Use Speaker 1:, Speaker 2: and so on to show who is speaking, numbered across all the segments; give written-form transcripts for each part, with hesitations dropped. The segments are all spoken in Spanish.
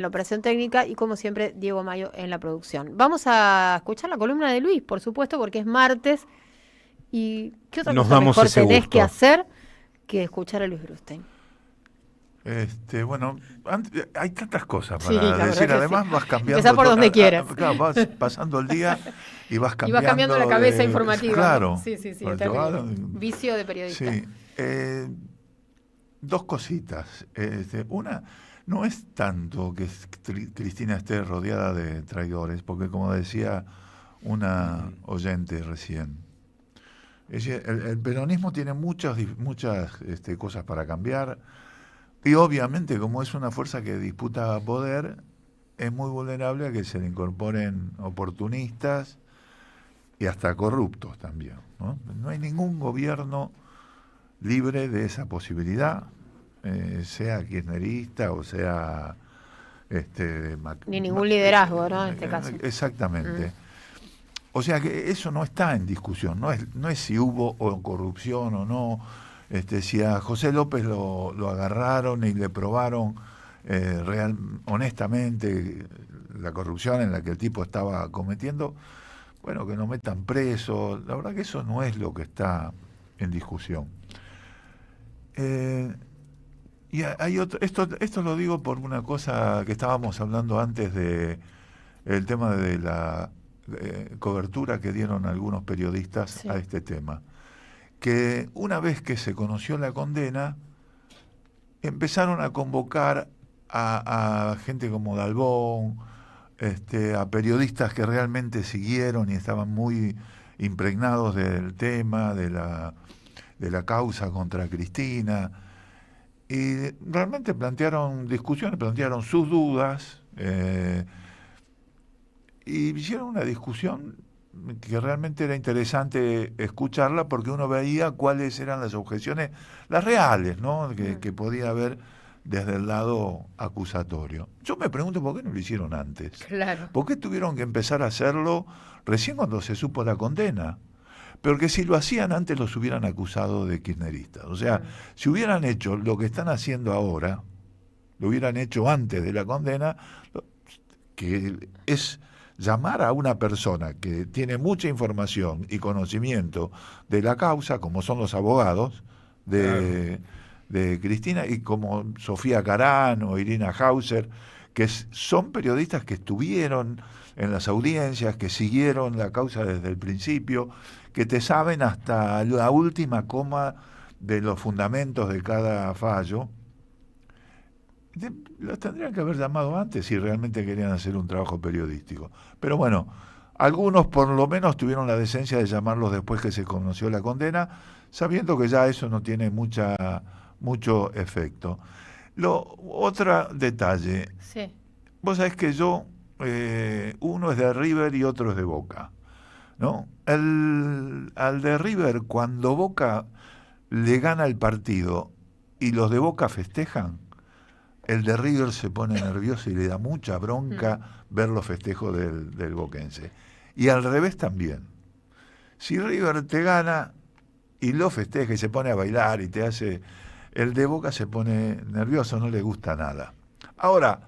Speaker 1: la operación técnica y como siempre Diego Mayo en la producción. Vamos a escuchar la columna de Luis, por supuesto, porque es martes y ¿qué otra
Speaker 2: Nos
Speaker 1: cosa
Speaker 2: damos
Speaker 1: mejor
Speaker 2: ese
Speaker 1: tenés que
Speaker 2: gusto.
Speaker 1: hacer que escuchar a Luis Brustein?
Speaker 3: Bueno, hay tantas cosas
Speaker 1: Sí,
Speaker 3: para
Speaker 1: la verdad
Speaker 3: decir.
Speaker 1: que sí.
Speaker 3: Además, vas
Speaker 1: Empezá
Speaker 3: cambiando,
Speaker 1: por donde quieras.
Speaker 3: claro, vas pasando el día y vas
Speaker 1: Y vas cambiando la
Speaker 3: cambiando
Speaker 1: cabeza
Speaker 3: de,
Speaker 1: informativa, ¿no?
Speaker 3: claro,
Speaker 1: Sí, sí, sí, es
Speaker 3: porque
Speaker 1: terrible. Vicio de periodista.
Speaker 3: sí. Dos cositas. Una, no es tanto que Cristina esté rodeada de traidores, porque como decía una oyente recién, el peronismo tiene muchas cosas para cambiar. Y obviamente, como es una fuerza que disputa poder, es muy vulnerable a que se le incorporen oportunistas y hasta corruptos también, ¿no? No hay ningún gobierno libre de esa posibilidad, sea kirchnerista o sea
Speaker 1: Ni ningún liderazgo, ¿no? En este caso.
Speaker 3: exactamente. O sea que eso no está en discusión, no es si hubo o corrupción o no. Si a José López lo agarraron y le probaron honestamente la corrupción en la que el tipo estaba cometiendo, bueno, que lo metan preso. La verdad que eso no es lo que está en discusión. Eh, y hay esto lo digo por una cosa que estábamos hablando antes de el tema de la cobertura que dieron algunos periodistas a
Speaker 1: Sí.
Speaker 3: este tema. Que una vez que se conoció la condena, empezaron a convocar a gente como Dalbón, a periodistas que realmente siguieron y estaban muy impregnados del tema, de la causa contra Cristina, y realmente plantearon discusiones, plantearon sus dudas, y hicieron una discusión que realmente era interesante escucharla porque uno veía cuáles eran las objeciones, las reales, ¿no? Que podía haber desde el lado acusatorio. Yo me pregunto por qué no lo hicieron antes.
Speaker 1: Claro.
Speaker 3: ¿Por qué tuvieron que empezar a hacerlo recién cuando se supo la condena? Porque si lo hacían antes los hubieran acusado de kirchneristas. O sea, si hubieran hecho lo que están haciendo ahora, lo hubieran hecho antes de la condena, que es llamar a una persona que tiene mucha información y conocimiento de la causa, como son los abogados
Speaker 2: Claro.
Speaker 3: de Cristina, y como Sofía Carán o Irina Hauser, que son periodistas que estuvieron en las audiencias, que siguieron la causa desde el principio, que te saben hasta la última coma de los fundamentos de cada fallo. Los tendrían que haber llamado antes si realmente querían hacer un trabajo periodístico. Pero bueno, algunos por lo menos tuvieron la decencia de llamarlos después que se conoció la condena, sabiendo que ya eso no tiene mucho efecto. Otro detalle,
Speaker 1: Sí.
Speaker 3: vos sabés que uno es de River y otro es de Boca, ¿no? Al de River, cuando Boca le gana el partido y los de Boca festejan, el de River se pone nervioso y le da mucha bronca ver los festejos del boquense. Y al revés también. Si River te gana y lo festeja y se pone a bailar y te hace... El de Boca se pone nervioso, no le gusta nada. Ahora,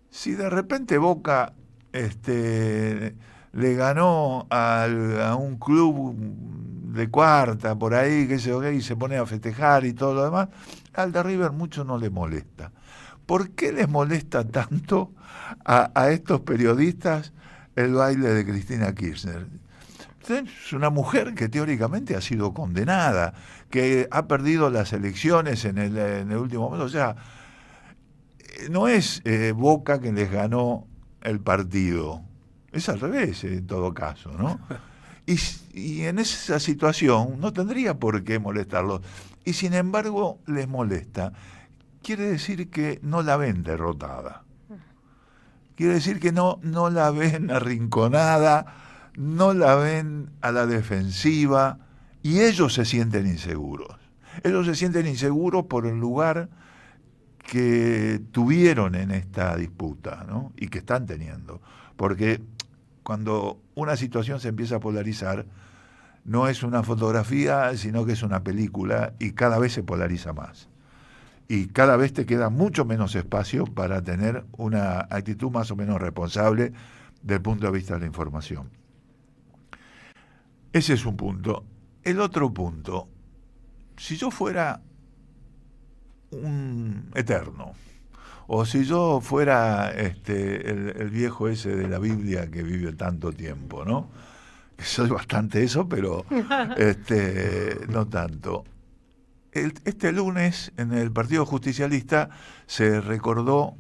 Speaker 3: si de repente Boca le ganó a un club de cuarta, por ahí, que y se pone a festejar y todo lo demás, al de River mucho no le molesta. ¿Por qué les molesta tanto a estos periodistas el baile de Cristina Kirchner? Es una mujer que teóricamente ha sido condenada, que ha perdido las elecciones en el último momento. O sea, no es Boca quien les ganó el partido, es al revés en todo caso, ¿no? Y en esa situación no tendría por qué molestarlos. Y sin embargo les molesta. Quiere decir que no la ven derrotada. Quiere decir que no la ven arrinconada, no la ven a la defensiva, y ellos se sienten inseguros. Ellos se sienten inseguros por el lugar que tuvieron en esta disputa, ¿no? Y que están teniendo. Porque cuando una situación se empieza a polarizar, no es una fotografía, sino que es una película y cada vez se polariza más. y cada vez te queda mucho menos espacio para tener una actitud más o menos responsable desde el punto de vista de la información. Ese es un punto. El otro punto, si yo fuera un eterno, o si yo fuera el viejo ese de la Biblia que vive tanto tiempo, ¿no? Que soy bastante eso, pero no tanto. Este lunes en el Partido Justicialista se recordó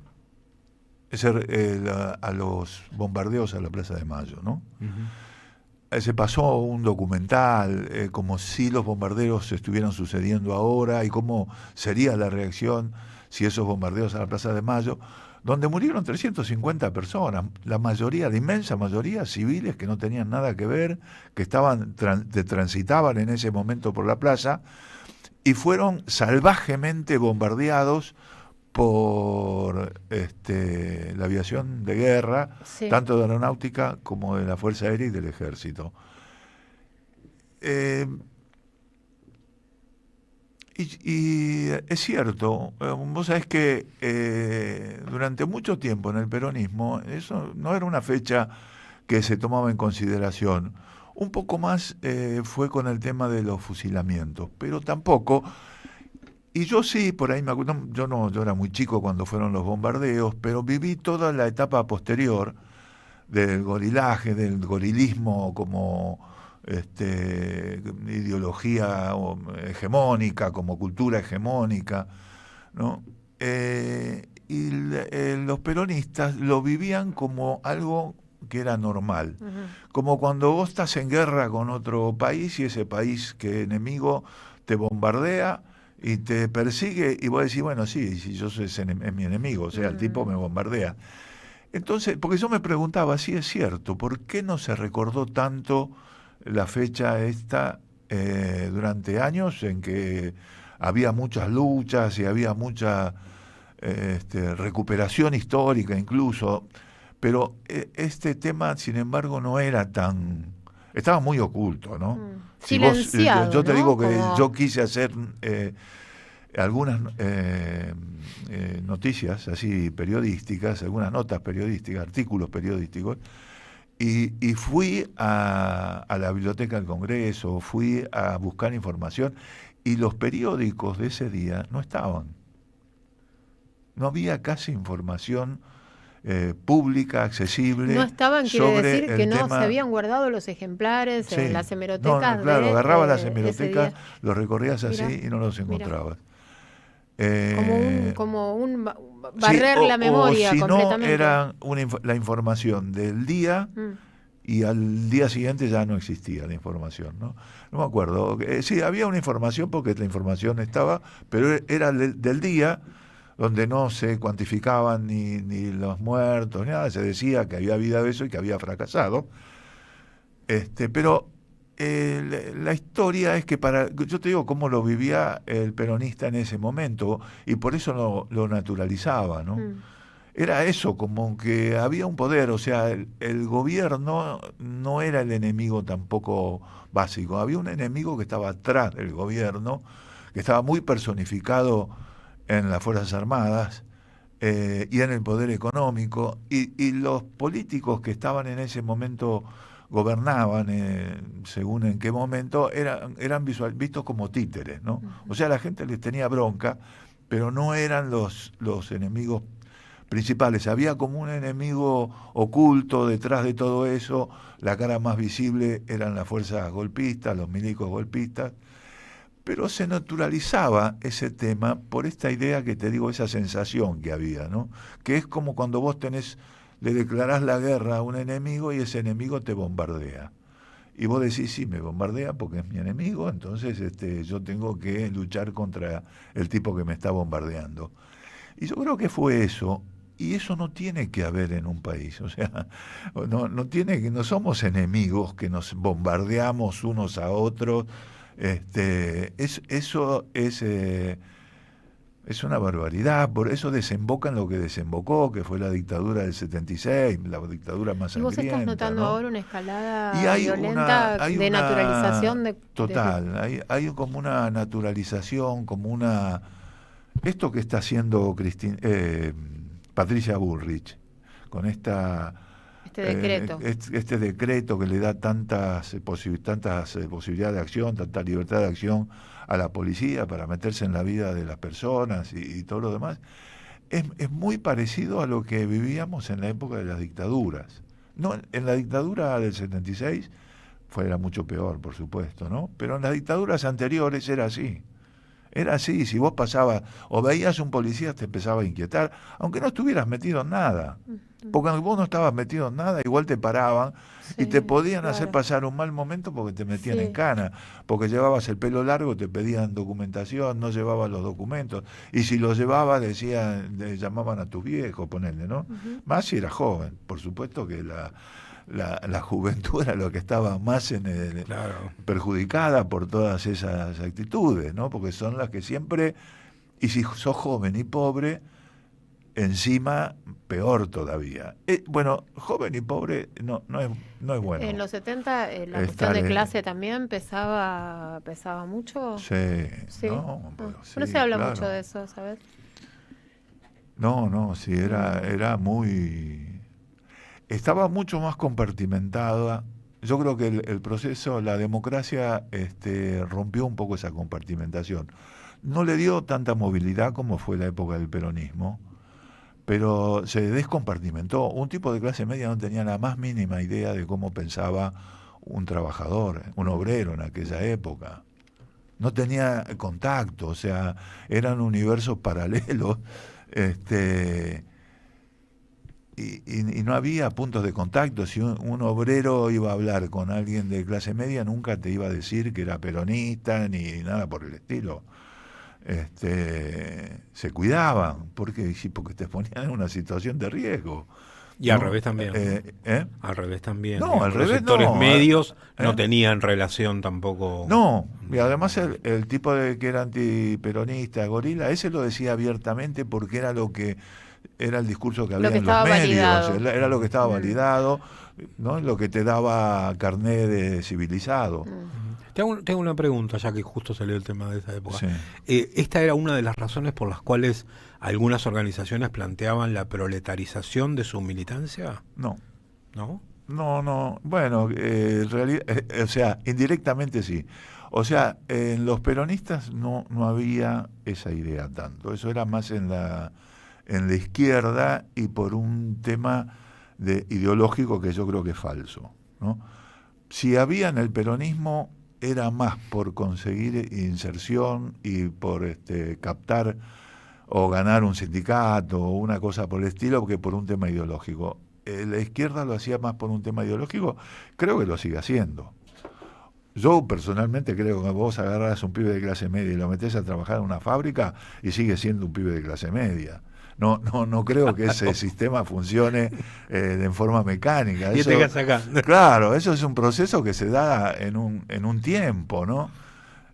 Speaker 3: a los bombardeos a la Plaza de Mayo, ¿no? Uh-huh. Se pasó un documental como si los bombardeos estuvieran sucediendo ahora y cómo sería la reacción si esos bombardeos a la Plaza de Mayo, donde murieron 350 personas, la inmensa mayoría civiles que no tenían nada que ver, que transitaban en ese momento por la plaza y fueron salvajemente bombardeados por la aviación de guerra, sí, tanto de aeronáutica como de la Fuerza Aérea y del Ejército. Y es cierto, vos sabés que durante mucho tiempo en el peronismo eso no era una fecha que se tomaba en consideración. Un poco más fue con el tema de los fusilamientos, pero tampoco. Y yo sí, por ahí me acuerdo, yo era muy chico cuando fueron los bombardeos, pero viví toda la etapa posterior del gorilaje, del gorilismo como ideología hegemónica, como cultura hegemónica, ¿no? Y los peronistas lo vivían como algo que era normal, uh-huh, como cuando vos estás en guerra con otro país y ese país que enemigo te bombardea y te persigue y vos decís, bueno, sí, si yo soy es mi enemigo, o sea, el tipo me bombardea. Entonces, porque yo me preguntaba, sí es cierto, ¿por qué no se recordó tanto la fecha esta durante años en que había muchas luchas y había mucha recuperación histórica incluso? Pero este tema, sin embargo, no era tan... Estaba muy oculto, ¿no?
Speaker 1: Silenciado,
Speaker 3: yo te
Speaker 1: ¿no?
Speaker 3: digo que
Speaker 1: como...
Speaker 3: yo quise hacer algunas noticias así periodísticas, algunas notas periodísticas, artículos periodísticos, y fui a la Biblioteca del Congreso, fui a buscar información, y los periódicos de ese día no estaban. No había casi información pública, accesible.
Speaker 1: No estaban, quiere decir que no
Speaker 3: tema...
Speaker 1: se habían guardado los ejemplares
Speaker 3: sí,
Speaker 1: en las hemerotecas.
Speaker 3: No, claro, agarrabas las hemerotecas, los recorrías así, mirá, y no los encontrabas.
Speaker 1: Como un barrer la memoria
Speaker 3: o si
Speaker 1: completamente.
Speaker 3: No, era la información del día y al día siguiente ya no existía la información, ¿no? No me acuerdo. Sí, había una información porque la información estaba, pero era del día, donde no se cuantificaban ni los muertos, ni nada, se decía que había habido eso y que había fracasado. Pero la historia es que yo te digo cómo lo vivía el peronista en ese momento, y por eso lo naturalizaba, ¿no? Era eso, como que había un poder, o sea, el gobierno no era el enemigo tampoco básico, había un enemigo que estaba atrás del gobierno, que estaba muy personificado en las Fuerzas Armadas y en el poder económico, y los políticos que estaban en ese momento gobernaban, según en qué momento, eran vistos como títeres, ¿no? O sea, la gente les tenía bronca, pero no eran los enemigos principales. Había como un enemigo oculto detrás de todo eso. La cara más visible eran las fuerzas golpistas, los milicos golpistas, pero se naturalizaba ese tema por esta idea que te digo, esa sensación que había, ¿no? Que es como cuando vos le declarás la guerra a un enemigo y ese enemigo te bombardea. Y vos decís, sí, me bombardea porque es mi enemigo, entonces yo tengo que luchar contra el tipo que me está bombardeando. Y yo creo que fue eso. Y eso no tiene que haber en un país, o sea, no somos enemigos que nos bombardeamos unos a otros. Eso es una barbaridad, por eso desemboca en lo que desembocó, que fue la dictadura del 76, la dictadura más sangrienta.
Speaker 1: ¿Y vos estás notando, ¿no?, ahora una escalada
Speaker 3: violenta
Speaker 1: de naturalización?
Speaker 3: Total, hay como una naturalización, como una esto que está haciendo Patricia Bullrich, con
Speaker 1: Este decreto.
Speaker 3: este decreto que le da tantas posibilidades de acción, tanta libertad de acción a la policía para meterse en la vida de las personas y todo lo demás, es muy parecido a lo que vivíamos en la época de las dictaduras. No, en la dictadura del 76 era mucho peor, por supuesto, ¿no? Pero en las dictaduras anteriores era así. Era así, si vos pasabas o veías un policía te empezaba a inquietar, aunque no estuvieras metido en nada. Porque aunque vos no estabas metido en nada, igual te paraban y te podían hacer pasar un mal momento porque te metían en cana. Porque llevabas el pelo largo, te pedían documentación, no llevabas los documentos. Y si los llevabas, le llamaban a tus viejos, ponele, ¿no? Más si eras joven. Por supuesto que la juventud era lo que estaba más perjudicada por todas esas actitudes, ¿no? Porque son las que siempre, y si sos joven y pobre, encima peor todavía. Bueno, joven y pobre no es bueno.
Speaker 1: En los 70 la cuestión de clase también pesaba mucho.
Speaker 3: Sí. No,
Speaker 1: no se habla mucho de eso, ¿sabes?
Speaker 3: No, sí, era muy... Estaba mucho más compartimentada. Yo creo que el proceso, la democracia, rompió un poco esa compartimentación. No le dio tanta movilidad como fue la época del peronismo, pero se descompartimentó. Un tipo de clase media no tenía la más mínima idea de cómo pensaba un trabajador, un obrero en aquella época. No tenía contacto, o sea, eran universos paralelos, y no había puntos de contacto. Si un obrero iba a hablar con alguien de clase media, nunca te iba a decir que era peronista ni nada por el estilo. Se cuidaban, porque te ponían en una situación de riesgo.
Speaker 2: Y al revés también. Al revés también.
Speaker 3: No, al revés
Speaker 2: los sectores
Speaker 3: no.
Speaker 2: medios no tenían relación tampoco.
Speaker 3: No, y además el tipo que era antiperonista, gorila, ese lo decía abiertamente porque era lo que era el discurso que había en los medios, era lo que estaba validado, ¿no? Lo que te daba carné de civilizado.
Speaker 2: Tengo una pregunta, ya que justo salió el tema de esa época.
Speaker 3: Sí.
Speaker 2: ¿Esta era una de las razones por las cuales algunas organizaciones planteaban la proletarización de su militancia?
Speaker 3: No.
Speaker 2: ¿No?
Speaker 3: No. Bueno, en realidad, o sea, indirectamente sí. O sea, en los peronistas no había esa idea tanto. Eso era más en la izquierda y por un tema ideológico que yo creo que es falso, ¿no? Si había en el peronismo era más por conseguir inserción y por captar o ganar un sindicato o una cosa por el estilo que por un tema ideológico. La izquierda lo hacía más por un tema ideológico, creo que lo sigue haciendo. Yo personalmente creo que vos agarrás un pibe de clase media y lo metés a trabajar en una fábrica y sigue siendo un pibe de clase media. No creo que ese sistema funcione en forma mecánica.
Speaker 2: Eso,
Speaker 3: claro, eso es un proceso que se da en un tiempo, ¿no?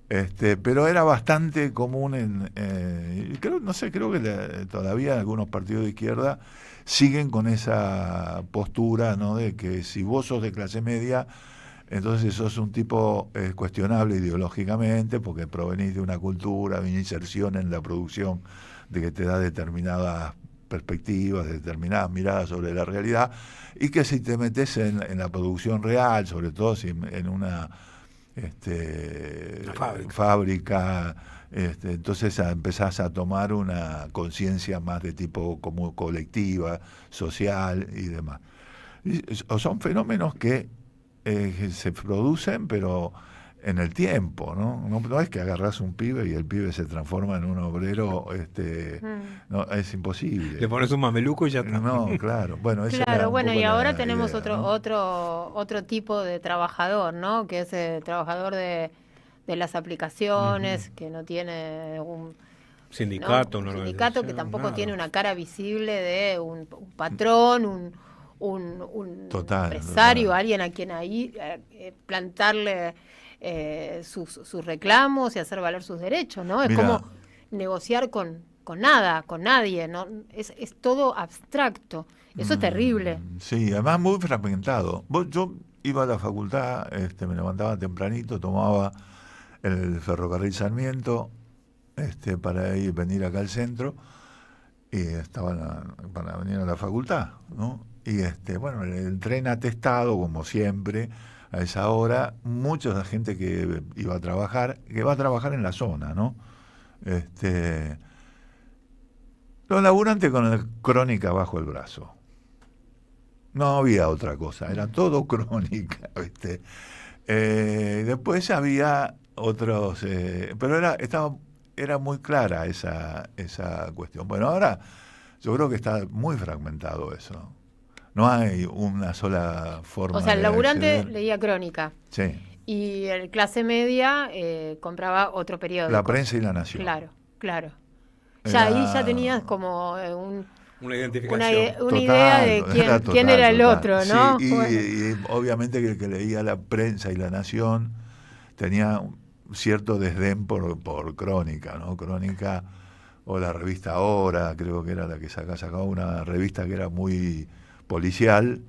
Speaker 3: Pero era bastante común creo que todavía algunos partidos de izquierda siguen con esa postura, ¿no? De que si vos sos de clase media, entonces sos un tipo cuestionable ideológicamente porque provenís de una cultura, de una inserción en la producción de que te da determinadas perspectivas, determinadas miradas sobre la realidad, y que si te metes en la producción real, sobre todo si en una fábrica, entonces empezás a tomar una conciencia más de tipo como colectiva, social y demás. Son fenómenos que se producen, pero en el tiempo, ¿no? No es que agarrás un pibe y el pibe se transforma en un obrero, no, es imposible.
Speaker 2: Le pones un mameluco y ya está.
Speaker 3: No, claro. Bueno,
Speaker 1: y ahora tenemos otro tipo de trabajador, ¿no? Que es el trabajador de las aplicaciones, que no tiene un
Speaker 2: sindicato,
Speaker 1: un sindicato que tampoco tiene una cara visible de un patrón, un empresario, alguien a quien ahí plantarle sus reclamos y hacer valer sus derechos, ¿no? Es como negociar con nada, con nadie, ¿no? Es todo abstracto. Eso es terrible.
Speaker 3: Sí, además muy fragmentado. Yo iba a la facultad, me levantaba tempranito, tomaba el ferrocarril Sarmiento, para venir acá al centro, y estaban para venir a la facultad, ¿no? Y bueno, el tren atestado, como siempre, a esa hora, mucha de la gente que iba a trabajar, que va a trabajar en la zona, ¿no? Los laburantes con la Crónica bajo el brazo. No había otra cosa, era todo Crónica, ¿viste? Después había otros, pero era muy clara esa cuestión. Bueno, ahora yo creo que está muy fragmentado eso. No hay una sola forma.
Speaker 1: O sea, el laburante
Speaker 3: acceder.
Speaker 1: leía Crónica.
Speaker 3: Sí.
Speaker 1: Y el clase media compraba otro periódico.
Speaker 3: La Prensa y La Nación.
Speaker 1: Claro. Ya ahí ya tenías como
Speaker 2: una identificación.
Speaker 1: Una idea de quién era el otro, ¿no?
Speaker 3: Sí, y obviamente que el que leía La Prensa y La Nación tenía cierto desdén por Crónica, ¿no? Crónica, o la revista Hora, creo que era la que sacaba una revista que era muy policial,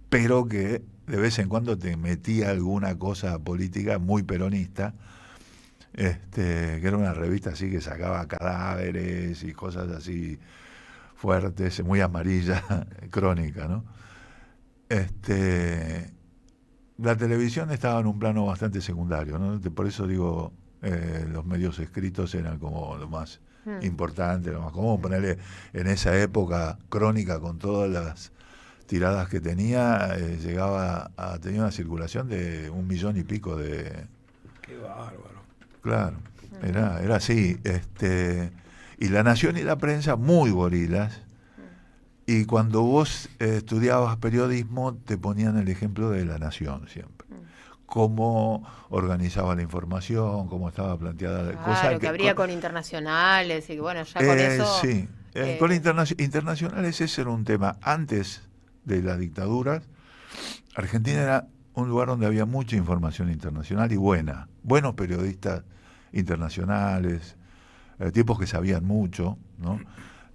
Speaker 3: pero que de vez en cuando te metía alguna cosa política muy peronista, que era una revista así que sacaba cadáveres y cosas así fuertes, muy amarilla, Crónica, ¿no? La televisión estaba en un plano bastante secundario, ¿no? Por eso digo, los medios escritos eran como lo más importante, lo más común. Ponerle en esa época Crónica, con todas las tiradas que tenía, tenía una circulación de 1 millón y pico de...
Speaker 2: ¡Qué bárbaro!
Speaker 3: Claro, era así. Y La Nación y La Prensa, muy gorilas. Y cuando vos estudiabas periodismo, te ponían el ejemplo de La Nación siempre. Cómo organizaba la información, cómo estaba planteada la cosa.
Speaker 1: Claro, que abría con internacionales y bueno, ya con eso...
Speaker 3: Sí, con internacionales ese era un tema. Antes de las dictaduras, Argentina era un lugar donde había mucha información internacional y buenos periodistas internacionales, tipos que sabían mucho, ¿no?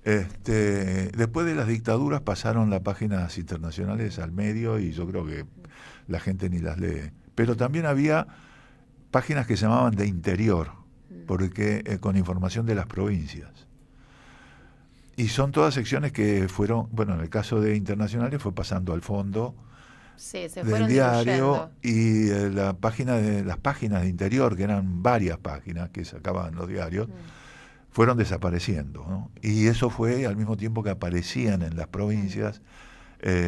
Speaker 3: Después de las dictaduras pasaron las páginas internacionales al medio y yo creo que la gente ni las lee. Pero también había páginas que se llamaban de interior, porque con información de las provincias. Y son todas secciones que fueron, bueno, en el caso de internacionales fue pasando al fondo del diario, y las páginas de interior, que eran varias páginas que sacaban los diarios, fueron desapareciendo, ¿no? Y eso fue al mismo tiempo que aparecían en las provincias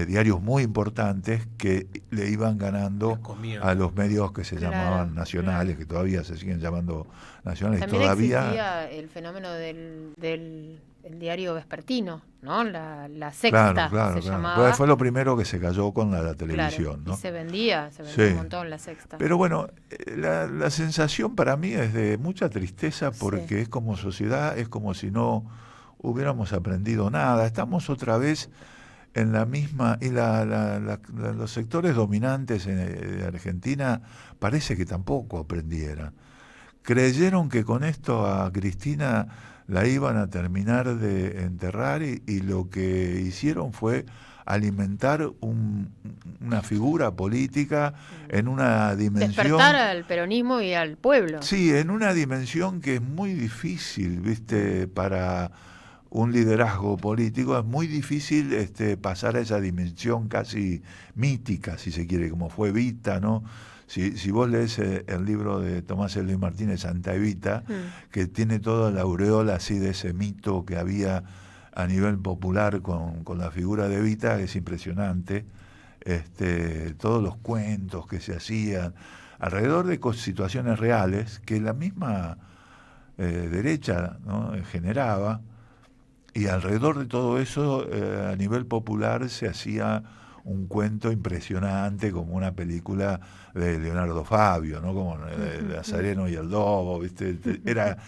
Speaker 3: diarios muy importantes que le iban ganando a los medios que se llamaban nacionales, que todavía se siguen llamando nacionales.
Speaker 1: También
Speaker 3: todavía
Speaker 1: existía el fenómeno del diario vespertino, ¿no? La Sexta se llamaba.
Speaker 3: Pues fue lo primero que se cayó con la televisión, ¿no?
Speaker 1: Y se vendía
Speaker 3: sí.
Speaker 1: Un montón la Sexta.
Speaker 3: Pero bueno, la sensación para mí es de mucha tristeza, porque es como sociedad, es como si no hubiéramos aprendido nada. Estamos otra vez en la misma, y los sectores dominantes de Argentina parece que tampoco aprendieran. Creyeron que con esto a Cristina la iban a terminar de enterrar, y lo que hicieron fue alimentar una figura política en una dimensión...
Speaker 1: Despertar al peronismo y al pueblo.
Speaker 3: Sí, en una dimensión que es muy difícil, ¿viste? Para un liderazgo político es muy difícil pasar a esa dimensión casi mítica, si se quiere, como fue Evita, ¿no? Si vos lees el libro de Tomás Eloy Martínez, Santa Evita, que tiene toda la aureola así de ese mito que había a nivel popular con la figura de Evita, es impresionante. Todos los cuentos que se hacían alrededor de situaciones reales que la misma derecha, ¿no?, generaba, y alrededor de todo eso a nivel popular se hacía un cuento impresionante, como una película de Leonardo Fabio, ¿no? Como Nazareno y el Lobo, ¿viste? Era,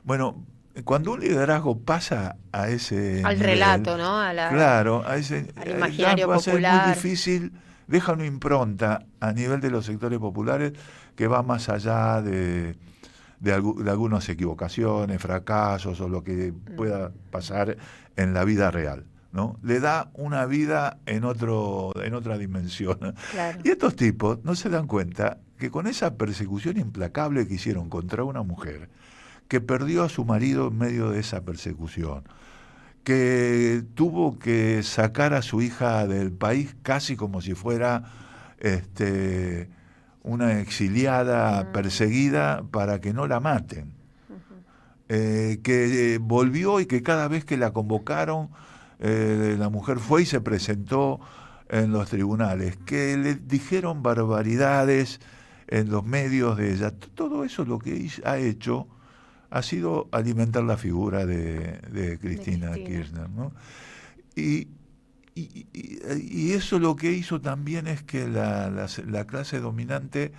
Speaker 3: bueno, cuando un liderazgo pasa a ese
Speaker 1: al
Speaker 3: nivel,
Speaker 1: relato, ¿no?
Speaker 3: Claro, a ese
Speaker 1: al imaginario
Speaker 3: va a ser
Speaker 1: popular.
Speaker 3: muy difícil, deja una impronta a nivel de los sectores populares que va más allá de algunas equivocaciones, fracasos o lo que pueda pasar en la vida real, ¿no? Le da una vida en otra dimensión.
Speaker 1: Claro.
Speaker 3: Y estos tipos no se dan cuenta que con esa persecución implacable que hicieron contra una mujer, que perdió a su marido en medio de esa persecución, que tuvo que sacar a su hija del país casi como si fuera una exiliada perseguida para que no la maten, que volvió y que cada vez que la convocaron la mujer fue y se presentó en los tribunales, que le dijeron barbaridades en los medios de ella. Todo eso lo que ha hecho ha sido alimentar la figura de Cristina Kirchner, ¿no? Y eso lo que hizo también es que la clase dominante,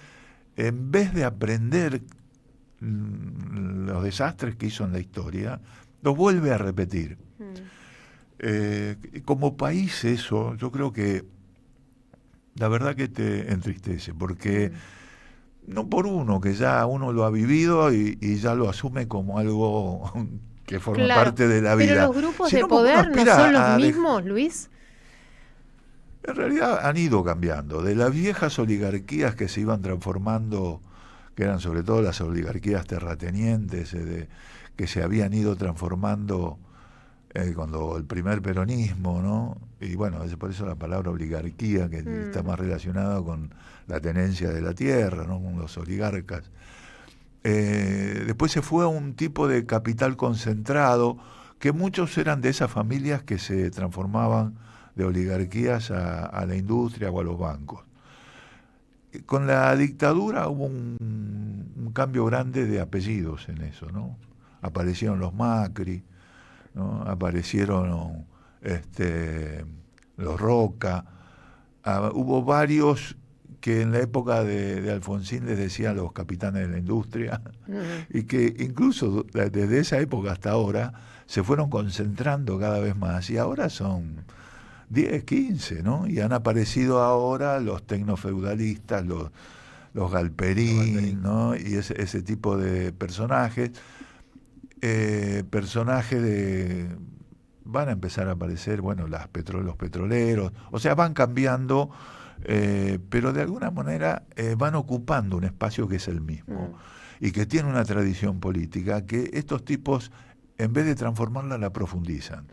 Speaker 3: en vez de aprender los desastres que hizo en la historia, los vuelve a repetir. Como país eso, yo creo que la verdad que te entristece, porque no por uno, que ya uno lo ha vivido y ya lo asume como algo que forma parte de la vida.
Speaker 1: Pero los grupos de poder no son los mismos, Luis.
Speaker 3: En realidad han ido cambiando. De las viejas oligarquías que se iban transformando, que eran sobre todo las oligarquías terratenientes, que se habían ido transformando cuando el primer peronismo, ¿no? Y bueno, es por eso la palabra oligarquía, que está más relacionada con la tenencia de la tierra, ¿no? Con los oligarcas. Después se fue a un tipo de capital concentrado, que muchos eran de esas familias que se transformaban de oligarquías a la industria o a los bancos. Con la dictadura hubo un cambio grande de apellidos en eso, ¿no? Aparecieron los Macri, ¿no? Aparecieron los Roca, hubo varios que en la época de Alfonsín les decían los capitanes de la industria, y que incluso desde esa época hasta ahora se fueron concentrando cada vez más, y ahora son 10, 15, ¿no? Y han aparecido ahora los tecnofeudalistas, los Galperín, ¿no? Y ese tipo de personajes. Van a empezar a aparecer, bueno, los petroleros, o sea, van cambiando, pero de alguna manera van ocupando un espacio que es el mismo, y que tiene una tradición política, que estos tipos, en vez de transformarla, la profundizan,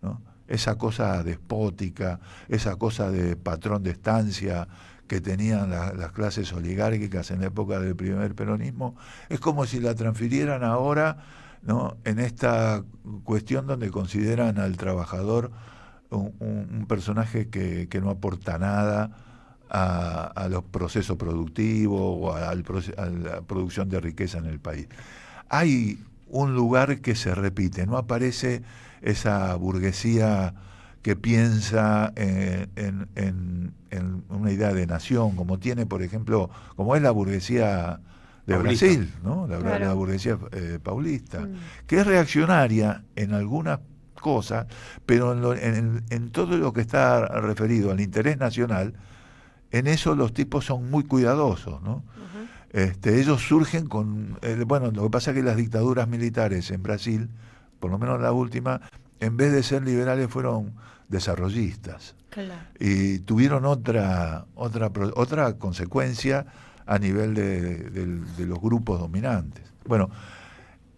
Speaker 3: ¿no? Esa cosa despótica, esa cosa de patrón de estancia que tenían las clases oligárquicas en la época del primer peronismo, es como si la transfirieran ahora, ¿no? En esta cuestión donde consideran al trabajador un personaje que no aporta nada a los procesos productivos o a la producción de riqueza en el país. Hay un lugar que se repite, no aparece esa burguesía que piensa en una idea de nación, como tiene, por ejemplo, como es la burguesía de paulista. Brasil, ¿no? La burguesía paulista, que es reaccionaria en algunas cosas, pero en todo lo que está referido al interés nacional, en eso los tipos son muy cuidadosos, ¿no? Ellos surgen con... bueno, lo que pasa es que las dictaduras militares en Brasil, por lo menos la última, en vez de ser liberales fueron desarrollistas. Claro. Y tuvieron otra consecuencia a nivel de los grupos dominantes. Bueno,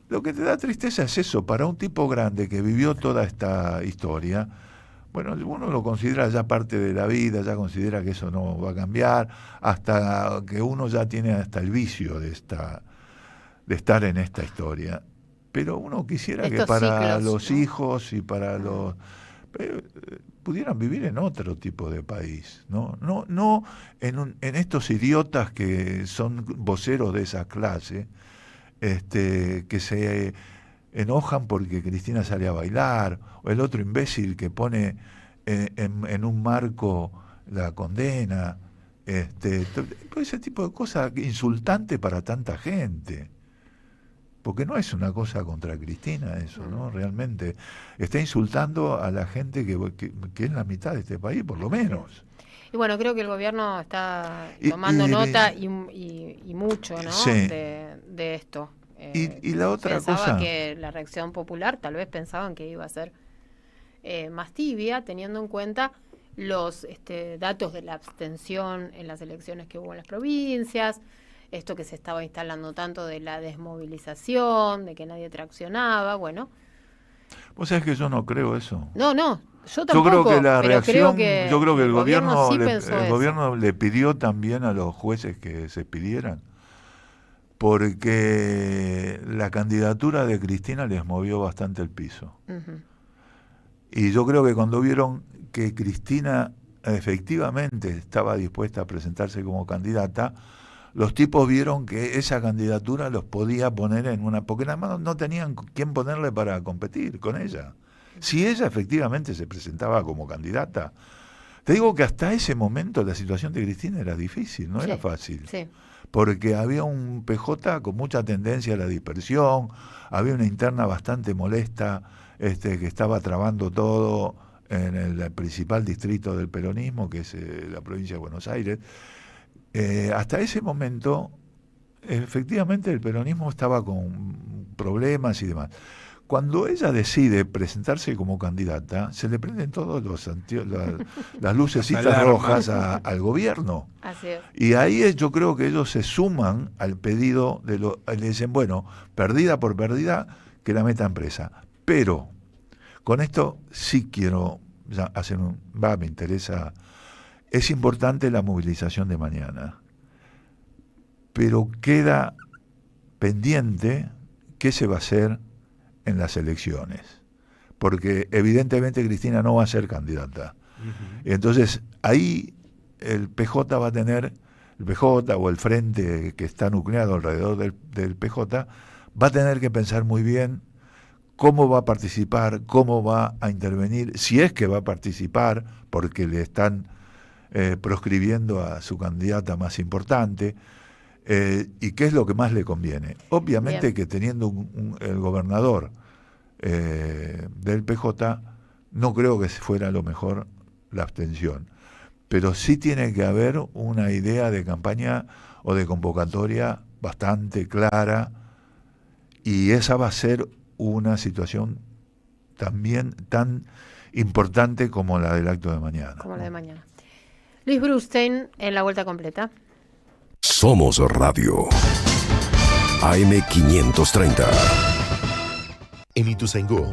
Speaker 3: lo que te da tristeza es eso, para un tipo grande que vivió toda esta historia, bueno, uno lo considera ya parte de la vida, ya considera que eso no va a cambiar, hasta que uno ya tiene hasta el vicio de estar en esta historia. Pero uno quisiera que para los hijos y para los... pudieran vivir en otro tipo de país, no en estos idiotas que son voceros de esa clase, que se enojan porque Cristina sale a bailar, o el otro imbécil que pone en un marco la condena, ese tipo de cosas insultantes para tanta gente. Porque no es una cosa contra Cristina eso, ¿no? Realmente está insultando a la gente que es la mitad de este país, por lo menos.
Speaker 1: Y bueno, creo que el gobierno está tomando nota y mucho, ¿no? Sí. De esto.
Speaker 3: Y la otra cosa...
Speaker 1: Pensaba que la reacción popular, tal vez pensaban que iba a ser más tibia, teniendo en cuenta los datos de la abstención en las elecciones que hubo en las provincias, esto que se estaba instalando tanto de la desmovilización, de que nadie traccionaba, bueno.
Speaker 3: Vos sabés que yo no creo eso.
Speaker 1: No, yo tampoco.
Speaker 3: Yo creo que la reacción,
Speaker 1: yo creo que
Speaker 3: el gobierno
Speaker 1: sí pensó
Speaker 3: el gobierno le pidió también a los jueces que se pidieran, porque la candidatura de Cristina les movió bastante el piso. Uh-huh. Y yo creo que cuando vieron que Cristina efectivamente estaba dispuesta a presentarse como candidata, los tipos vieron que esa candidatura los podía poner en una... porque nada más no tenían quién ponerle para competir con ella. Si ella efectivamente se presentaba como candidata, te digo que hasta ese momento la situación de Cristina era difícil, no era fácil. Sí. Porque había un PJ con mucha tendencia a la dispersión, había una interna bastante molesta, que estaba trabando todo en el principal distrito del peronismo, que es la provincia de Buenos Aires. Hasta ese momento, efectivamente, el peronismo estaba con problemas y demás. Cuando ella decide presentarse como candidata, se le prenden todos las lucecitas rojas al gobierno.
Speaker 1: Así es.
Speaker 3: Y ahí yo creo que ellos se suman al pedido, le dicen, bueno, perdida por perdida, que la meta presa. Pero con esto sí quiero hacer me interesa. Es importante la movilización de mañana, pero queda pendiente qué se va a hacer en las elecciones, porque evidentemente Cristina no va a ser candidata. Uh-huh. Entonces ahí el PJ va a tener, el PJ o el frente que está nucleado alrededor del PJ, va a tener que pensar muy bien cómo va a participar, cómo va a intervenir, si es que va a participar, porque le están proscribiendo a su candidata más importante, y qué es lo que más le conviene. Obviamente Bien. Que teniendo el gobernador del PJ, no creo que fuera lo mejor la abstención, pero sí tiene que haber una idea de campaña o de convocatoria bastante clara, y esa va a ser una situación también tan importante como la del acto de mañana.
Speaker 1: Como la de mañana. Luis Brustein en la vuelta completa.
Speaker 4: Somos Radio AM 530. En Ituzaingó